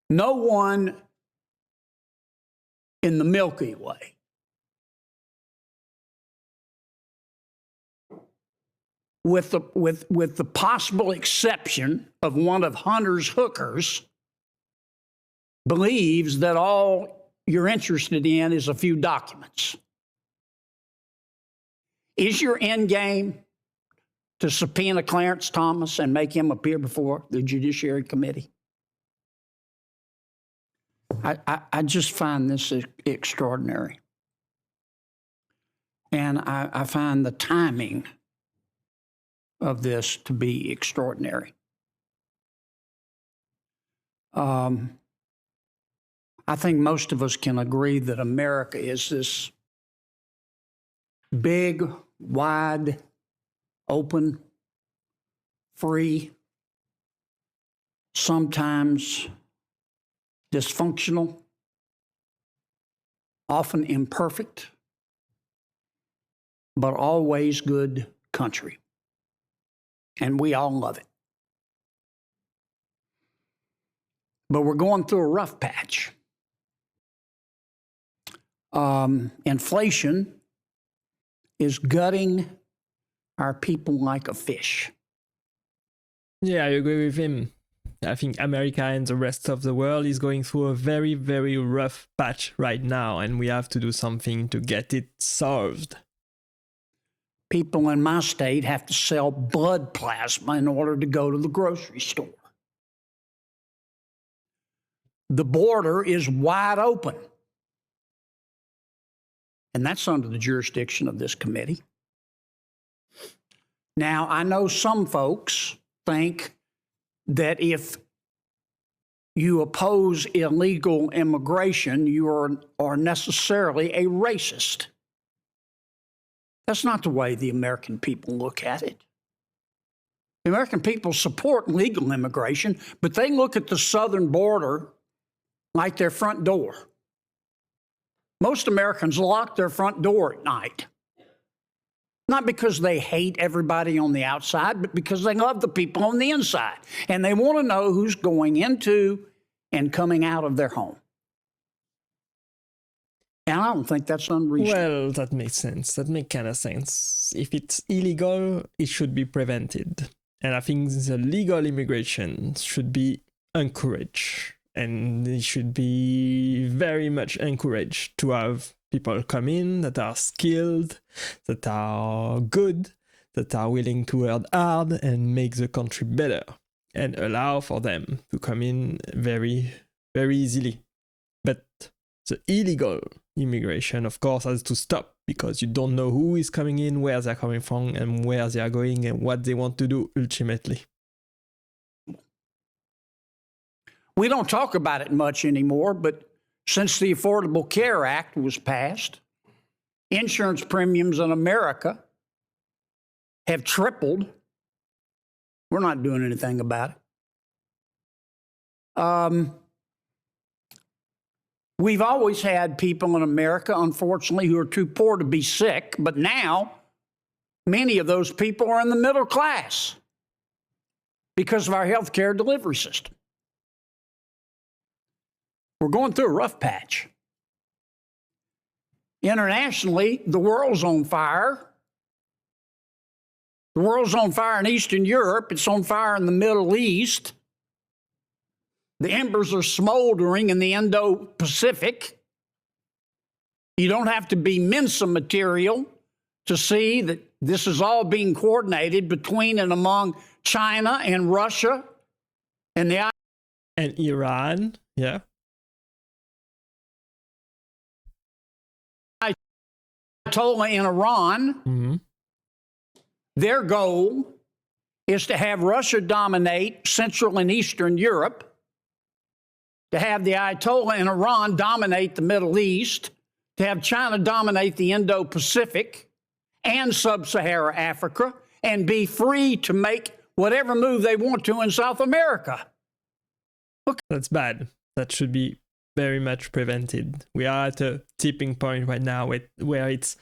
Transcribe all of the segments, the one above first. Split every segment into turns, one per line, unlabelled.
No one in the Milky Way with the possible exception of one of Hunter's hookers believes that all you're interested in is a few documents. Is your end game to subpoena Clarence Thomas and make him appear before the Judiciary Committee? I just find this extraordinary. And I find the timing of this to be extraordinary. I think most of us can agree that America is this big, wide, open, free, sometimes dysfunctional, often imperfect, but always good country. And we all love it. But we're going through a rough patch. Inflation is gutting our people like a fish.
Yeah, I agree with him. I think America and the rest of the world is going through a very, very rough patch right now, and we have to do something to get it solved.
People in my state have to sell blood plasma in order to go to the grocery store. The border is wide open. And that's under the jurisdiction of this committee. Now, I know some folks think that if you oppose illegal immigration, you are necessarily a racist. That's not the way the American people look at it. The American people support legal immigration, but they look at the southern border like their front door. Most Americans lock their front door at night. Not because they hate everybody on the outside, but because they love the people on the inside. And they want to know who's going into and coming out of their home. And I don't think that's unreasonable.
Well, that makes sense. That makes kind of sense. If it's illegal, it should be prevented. And I think the legal immigration should be encouraged. And it should be very much encouraged to have people come in that are skilled, that are good, that are willing to work hard and make the country better, and allow for them to come in very, very easily. But the illegal immigration, of course, has to stop, because you don't know who is coming in, where they're coming from, and where they are going, and what they want to do ultimately.
We don't talk about it much anymore, but since the Affordable Care Act was passed, insurance premiums in America have tripled. We're not doing anything about it. We've always had people in America, unfortunately, who are too poor to be sick, but now many of those people are in the middle class because of our health care delivery system. We're going through a rough patch. Internationally, the world's on fire. The world's on fire in Eastern Europe. It's on fire in the Middle East. The embers are smoldering in the Indo-Pacific. You don't have to be Mensa material to see that this is all being coordinated between and among China and Russia and
Iran, yeah.
Ayatollah in Iran.
Mm-hmm.
Their goal is to have Russia dominate Central and Eastern Europe, to have the Ayatollah in Iran dominate the Middle East, to have China dominate the Indo-Pacific and Sub-Saharan Africa, and be free to make whatever move they want to in South America. Look.
That's bad. That should be very much prevented. We are at a tipping point right now where it's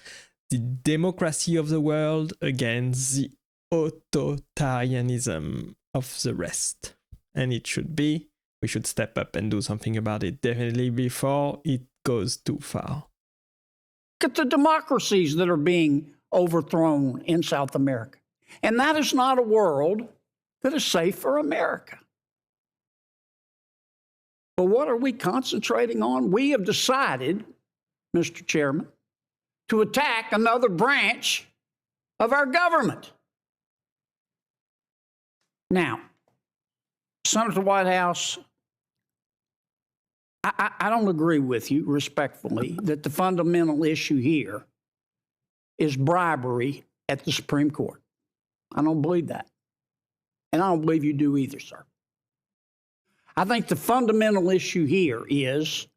the democracy of the world against the authoritarianism of the rest. And it should be we should step up and do something about it, definitely before it goes too far.
Look at the democracies that are being overthrown in South America. And that is not a world that is safe for America. But what are we concentrating on? We have decided, Mr. Chairman, to attack another branch of our government. Now, Senator Whitehouse, I don't agree with you respectfully that the fundamental issue here is bribery at the Supreme Court. I don't believe that. And I don't believe you do either, sir. I think the fundamental issue here is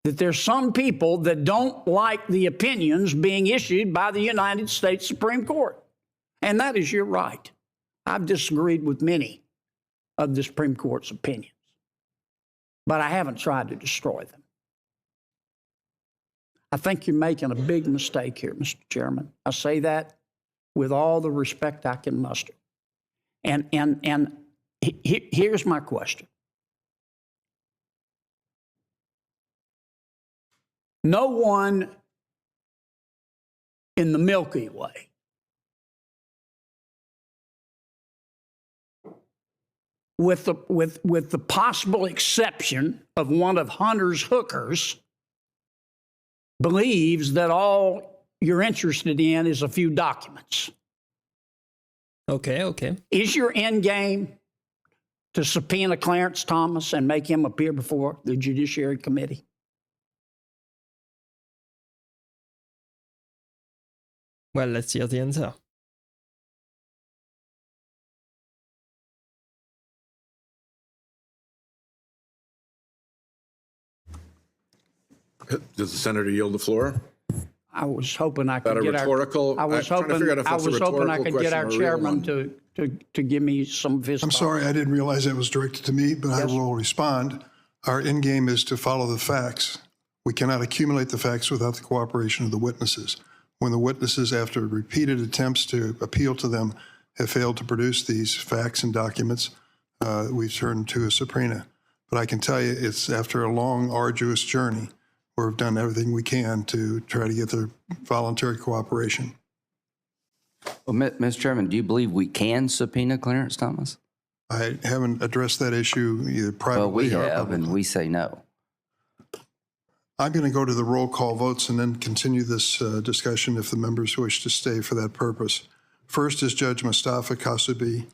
that there's some people that don't like the opinions being issued by the United States Supreme Court. And that is your right. I've disagreed with many of the Supreme Court's opinions, but I haven't tried to destroy them. I think you're making a big mistake here, Mr. Chairman. I say that with all the respect I can muster. And here's my question. No one in the Milky Way with the possible exception of one of Hunter's hookers believes that all you're interested in is a few documents.
Okay.
Is your end game to subpoena Clarence Thomas and make him appear before the Judiciary Committee?
Well, let's hear the answer.
Does the senator yield the floor?
I was hoping I could
About a
get
rhetorical.
I was hoping I could get our chairman to give me some of his.
I'm sorry, I didn't realize that was directed to me, but I will respond. Our end game is to follow the facts. We cannot accumulate the facts without the cooperation of the witnesses. When the witnesses, after repeated attempts to appeal to them, have failed to produce these facts and documents, we've turned to a subpoena. But I can tell you, it's after a long, arduous journey. We've done everything we can to try to get their voluntary cooperation.
Well, Mr. Chairman, do you believe we can subpoena Clarence Thomas?
I haven't addressed that issue either privately
Well, we
or
have,
publicly.
and we say no.
I'm going to go to the roll call votes and then continue this discussion if the members wish to stay for that purpose. First is Judge Mustafa Kasubi,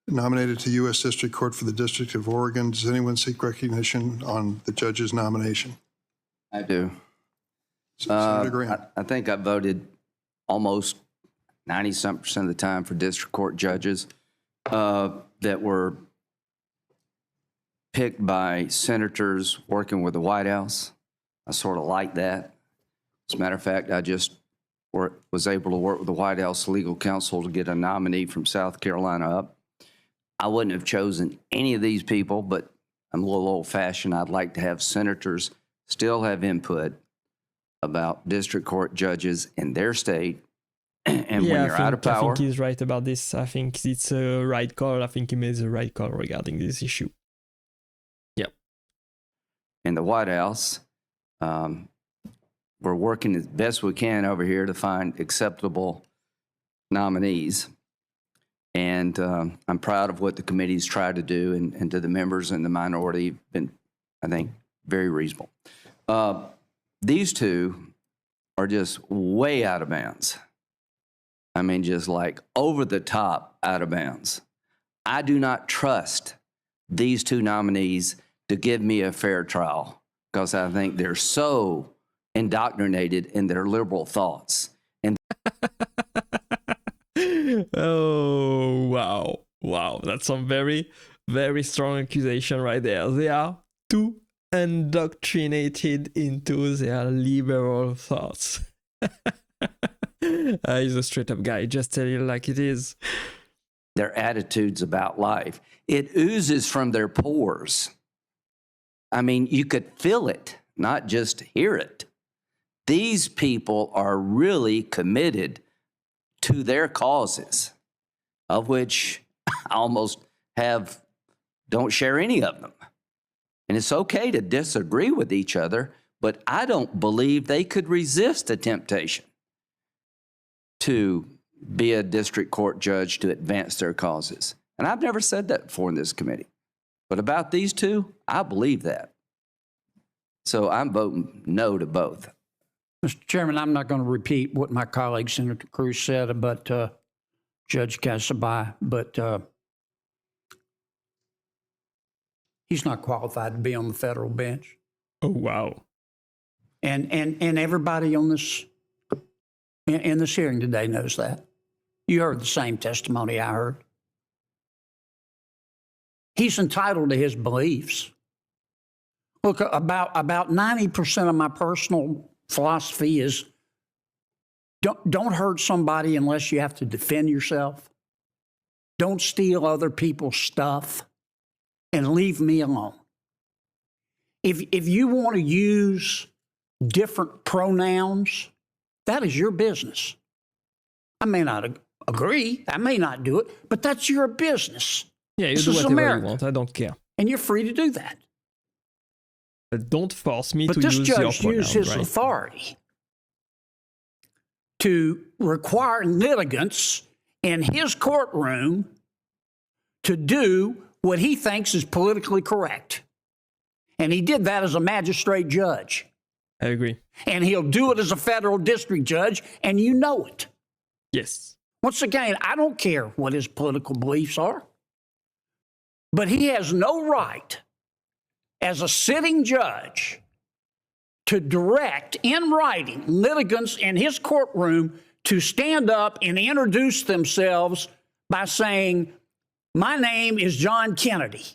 nominated to U.S. District Court for the District of Oregon. Does anyone seek recognition on the judge's nomination?
I do.
Senator Grant.
I think I voted almost 90-something% of the time for district court judges that were picked by senators working with the White House. I sort of like that. As a matter of fact, I just was able to work with the White House legal counsel to get a nominee from South Carolina up. I wouldn't have chosen any of these people, but I'm a little old-fashioned. I'd like to have senators still have input about district court judges in their state. And when you're out of power.
I think he's right about this. I think it's a right call. I think he made the right call regarding this issue. Yep.
In the White House, we're working as best we can over here to find acceptable nominees. And I'm proud of what the committee's tried to do, and to the members in the minority, been, I think, very reasonable. These two are just way out of bounds. I mean, just like over the top out of bounds. I do not trust these two nominees to give me a fair trial because I think they're so indoctrinated in their liberal thoughts. And
oh, wow. Wow. That's some very, very strong accusation right there. They are too indoctrinated into their liberal thoughts. He's a straight up guy, just tell you like it is.
Their attitudes about life, it oozes from their pores. I mean, you could feel it, not just hear it. These people are really committed to their causes, of which I almost don't share any of them. And it's okay to disagree with each other, but I don't believe they could resist a temptation to be a district court judge to advance their causes. And I've never said that before in this committee. But about these two, I believe that. So I'm voting no to both.
Mr. Chairman, I'm not going to repeat what my colleague, Senator Cruz, said about Judge Casabai, but he's not qualified to be on the federal bench.
Oh, wow.
And everybody on this in this hearing today knows that. You heard the same testimony I heard. He's entitled to his beliefs. Look, about 90% of my personal philosophy is don't hurt somebody unless you have to defend yourself. Don't steal other people's stuff, and leave me alone. If you want to use different pronouns, that is your business. I may not agree, I may not do it, but that's your business.
Yeah, you
This
do
is
whatever
America.
you want. I don't care.
And you're free to do that.
But don't force me
But
to
this
use your
judge
pronoun,
used his
right?
authority to require litigants in his courtroom to do what he thinks is politically correct. And he did that as a magistrate judge.
I agree.
And he'll do it as a federal district judge, and you know it.
Yes.
Once again, I don't care what his political beliefs are, but he has no right as a sitting judge to direct in writing litigants in his courtroom to stand up and introduce themselves by saying, "My name is John Kennedy.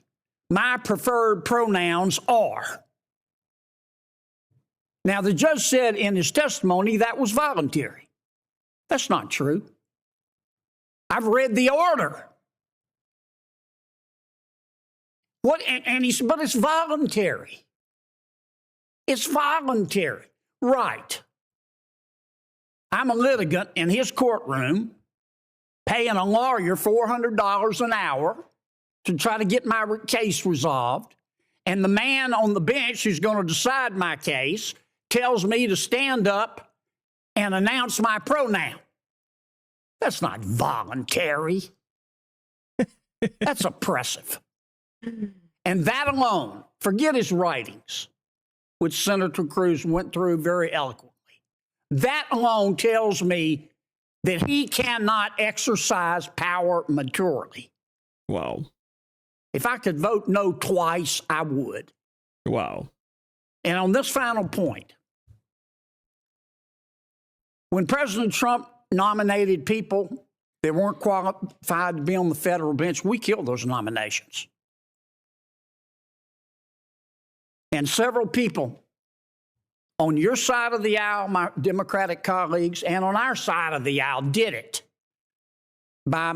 My preferred pronouns are." Now, the judge said in his testimony that was voluntary. That's not true. I've read the order. And he said, but it's voluntary. It's voluntary. Right. I'm a litigant in his courtroom paying a lawyer $400 an hour to try to get my case resolved. And the man on the bench who's going to decide my case tells me to stand up and announce my pronoun. That's not voluntary. That's oppressive. And that alone, forget his writings, which Senator Cruz went through very eloquently. That alone tells me that he cannot exercise power maturely.
Wow.
If I could vote no twice, I would.
Wow.
And on this final point, when President Trump nominated people that weren't qualified to be on the federal bench, we killed those nominations. And several people on your side of the aisle, my Democratic colleagues, and on our side of the aisle did it. By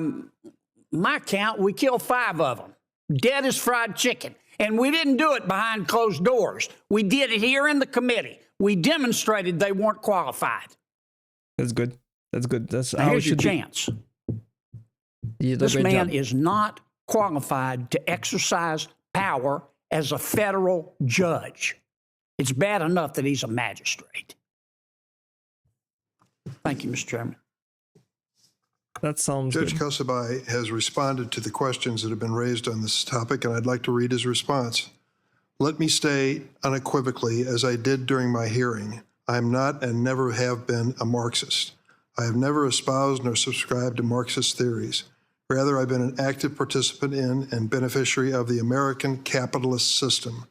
my count, we killed 5 of them. Dead as fried chicken. And we didn't do it behind closed doors. We did it here in the committee. We demonstrated they weren't qualified.
That's good. That's good. That's
Now
how it
here's your
should be.
chance.
You did a
This
great
man
job.
is not qualified to exercise power as a federal judge. It's bad enough that he's a magistrate. Thank you, Mr. Chairman.
That sounds
Judge
good.
Casabai has responded to the questions that have been raised on this topic, and I'd like to read his response. Let me state unequivocally, as I did during my hearing, I am not and never have been a Marxist. I have never espoused nor subscribed to Marxist theories. Rather, I've been an active participant in and beneficiary of the American capitalist system,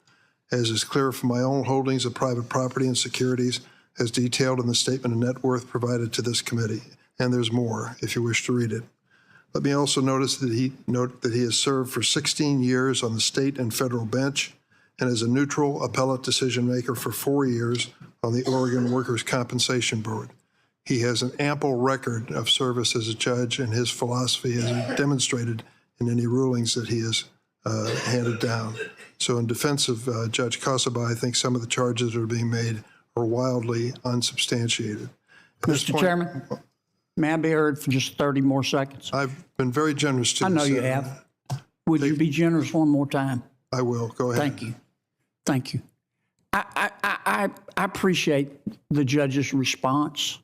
as is clear from my own holdings of private property and securities, as detailed in the statement of net worth provided to this committee. And there's more, if you wish to read it. Let me also note that he has served for 16 years on the state and federal bench and as a neutral appellate decision maker for 4 years on the Oregon Workers' Compensation Board. He has an ample record of service as a judge, and his philosophy is demonstrated in any rulings that he has handed down. So in defense of Judge Casabai, I think some of the charges that are being made are wildly unsubstantiated. At this
Mr.
point,
Chairman, may I be heard for just 30 more seconds?
I've been very generous to
I
the
know you
Senate.
have. Would you be generous one more time?
I will. Go ahead.
Thank you. Thank you. I appreciate the judge's response,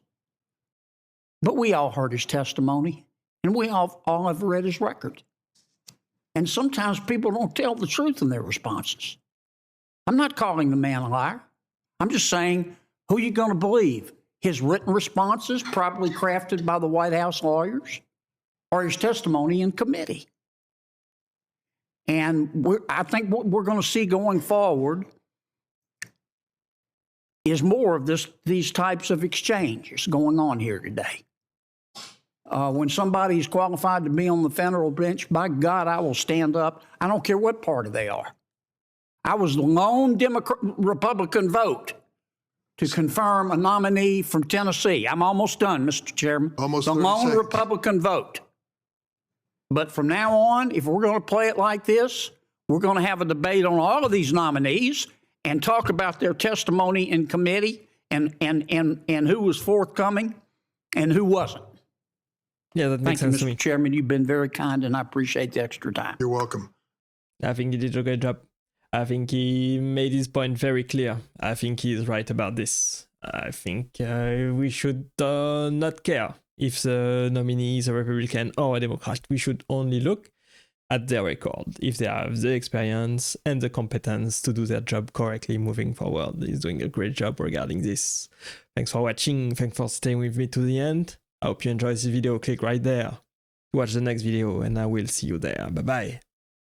but we all heard his testimony, and we all have read his record. And sometimes people don't tell the truth in their responses. I'm not calling the man a liar. I'm just saying, who are you going to believe? His written responses, probably crafted by the White House lawyers, or his testimony in committee? And I think what we're going to see going forward is more of these types of exchanges going on here today. When somebody's qualified to be on the federal bench, by God, I will stand up. I don't care what party they are. I was the lone Republican vote to confirm a nominee from Tennessee. I'm almost done, Mr. Chairman.
Almost
the
30
lone
seconds.
Republican vote. But from now on, if we're going to play it like this, we're going to have a debate on all of these nominees and talk about their testimony in committee and who was forthcoming and who wasn't.
Yeah, that makes
Thank you,
sense to
Mr.
me.
Chairman. You've been very kind, and I appreciate the extra time.
You're welcome.
I think he did a great job. I think he made his point very clear. I think he's right about this. I think we should not care if the nominee is a Republican or a Democrat. We should only look at their record, if they have the experience and the competence to do their job correctly moving forward. He's doing a great job regarding this. Thanks for watching. Thanks for staying with me to the end. I hope you enjoyed this video. Click right there to watch the next video, and I will see you there. Bye-bye.